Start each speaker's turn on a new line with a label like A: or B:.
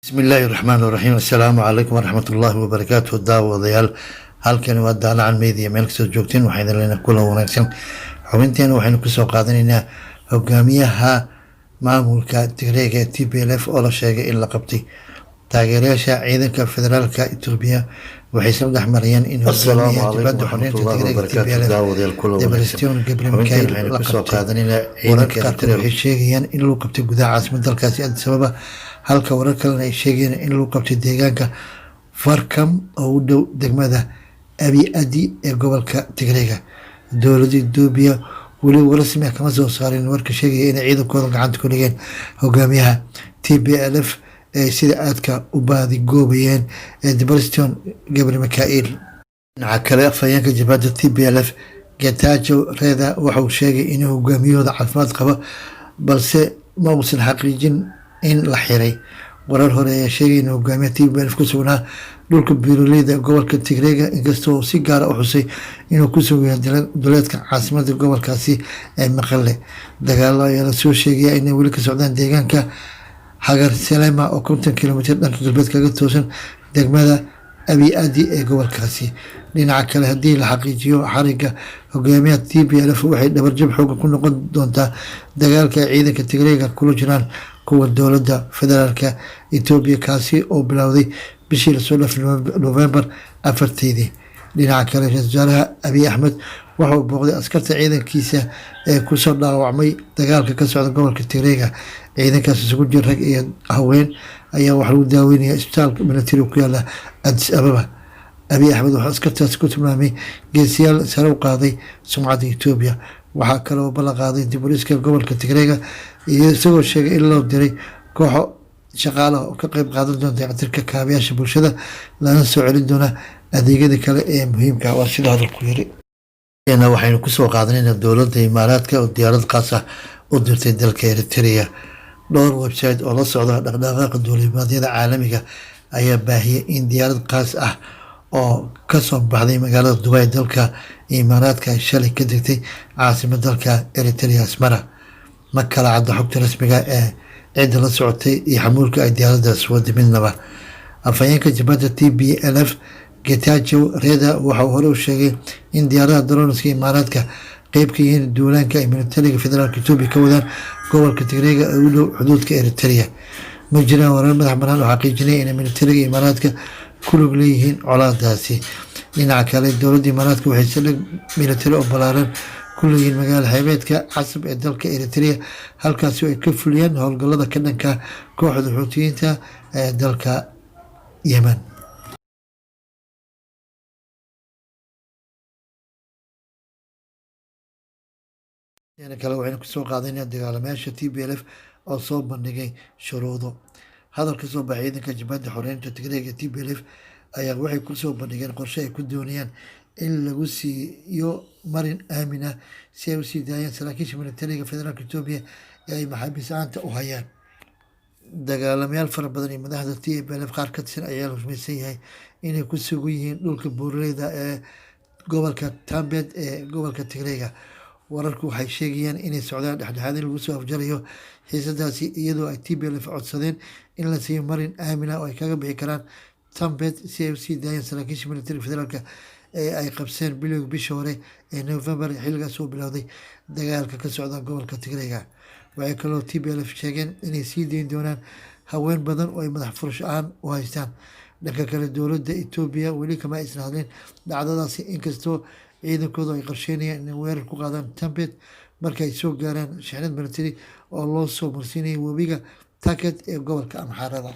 A: بسم الله الرحمن الرحيم السلام عليكم ورحمة الله وبركاته daawadayaal halkani waa daalacan media meel kastoo joogteen waxaan idin leenahay kulan wanaagsan xubinteena waxaynu kusoo qaadanaynaa hogaamiyaha maamulka Tigreega ee TPLF oo la sheegay in la qabtay taageerayaasha ciidanka federaalka Itoobiya waxay soo dhaxmarayeen in hogaamiyaha dibadda xorriyadda Tigreega TPLF Debretsion Gebremichael la soo qaadanaynaa ciidanka Eritrea waxay sheegayaan in lagu qabtay gudaha caasimadda dalkaasi Addis Ababa halka warar kalena ay sheegayeen in lagu qabtay deegaanka Farkam oo u dhow degmada Abiy Adi ee gobolka Tigreega dowladda Itoobiya weli rasmi ah kama soo saarin warka sheegaya in ciidankooda gacanta ku dhigeen hogaamiyaha TPLF ee sida aadka u baadi goobayeen ee Debretsion Gebremichael dhinaca kale afhayeenka jabhadda TPLF Getachew Reda waxa uu sheegay in hogaamiyahooda caafimaad qaba balse ma uusan xaqiijin in la xiray warar hore ayaa sheegay in hogaamiyaha TPLF ku sugnaa dhulka beeraleyda gobolka Tigreega inkastoo si gaar ah u xusay inuu ku sugan yahay duleedka caasimadda gobolkaasi ee Maqale dagaalo ayaa la soo sheegay in weli ka socdaan deegaanka Hagar Selema oo 50 kiilomitir dhanka galbeed kaga toosan degmada Abiy Adi ee gobolkaasi dhinaca kale haddii la xaqiijiyo xariga hogaamiyaha TPLF waxay dhabarjab xoog ku noqon doontaa dagaalka ciidanka Tigreega kula jiraan kuwa dowladda federaalka Itoobiya kaasi oo bilowday bishii lasoo dhaafay November 4 dhinaca kale ra'iisul wasaaraha Abiy Ahmed waxa uu booqday askarta ciidankiisa ee ku soo dhaawacmay dagaalka ka socda gobolka Tigreega ciidankaas isugu jira rag iyo haween ayaa wax lagu daaweynayaa isbitaalka military ku yaala Addis Ababa Abiy Ahmed waxa askartaas ku tilmaamay geesiyaal sare u qaaday sumcadda Itoobiya waxaa kale oo ballan qaaday dib u dhiska gobolka Tigreega iyo isagoo sheegay in loo diray kooxo shaqaalaha oo ka qayb qaadan doonta dayactirka kaabayaasha bulshada lana soo celin doona adeegyada kale ee muhiimka ah waa sida hadalku yiri waxaynu kusoo qaadanaynaa dowladda Imaaraadka oo diyaarad qaas ah u dirtay dalka Eritrea dhowr website oo la socda dhaqdhaqaaqa duulimaadyada caalamiga ayaa baahiyay in diyaarad qaas ah oo ka soo baxday magaalada Dubai dalka Imaaraadka shalay ka degtay caasimadda dalka Eritrea Asmara ma kala cadda xogta rasmiga ee cid la socotay iyo xamuulka ay diyaaraddaas wada midnaba afhayeenka jabhadda TPLF Getachew Reda waxa uu hore u sheegay in diyaaradaha droniska Imaaraadka qayb ka yihiin duulaanka ay militariga federaalka Itoobiya ka wadaan gobolka Tigreega ee u dhow xuduudka Eritrea ma jiraan warar madax bannaan oo xaqiijinaya in militariga Imaaraadka ku lug leeyihiin colaadaasi dhinaca kale dowladda Imaaraadka waxay saldhig militari oo ballaaran ku leeyihiin magaala xeebeedka Casab ee dalka Eritrea halkaasi oo ay ka fuliyaan howlgallada ka dhanka kooxda Xuutiyiinta ee dalka Yemen kale waxaynu kusoo qaadanaynaa dagaalamayaasha TPLF oo soo bandhigay shuruudo hadal ka soo baxay ciidanka jabhadda xoreynta Tigreega TPLF ayaa waxay ku soo bandhigeen qorshe ay ku doonayaan in lagu siiyo marin aamin ah si ay u sii daayaan saraakiisha militariga federaalka Itoobiya ee ay maxaabiis ahaanta u hayaan dagaalamayaal fara badan iyo madaxda TPLF qaar ka tirsan ayaa la rumaysan yahay inay ku sugan yihiin dhulka buuraleyda ee gobolka Tambed ee gobolka Tigreega wararku waxay sheegayaan inay socdaan dhexdhexaadin lagu soo afjarayo xiisadaasi iyadoo ay TPLF codsadeen in la siiyo marin aamin ah oo ay kaga bixi karaan Tambed si ay u sii daayaan saraakiisha militariga federaalka ee ay qabseen bilowgii bishii hore ee November xilligaas oo bilowday dagaalka ka socda gobolka Tigreega waxay kaloo TPLF sheegeen inay sii dayn doonaan haween badan oo ay madax furasho ahaan u haystaan dhanka kale dowladda Itoobiya weli kama aysan hadlin dhacdadaasi inkastoo ciidankoodu ay qorsheynayaan inay weerar ku qaadaan Tambed marka ay soo gaaraan shixnad militari oo loo soo marsiinayay webiga Taket ee gobolka Amxaarada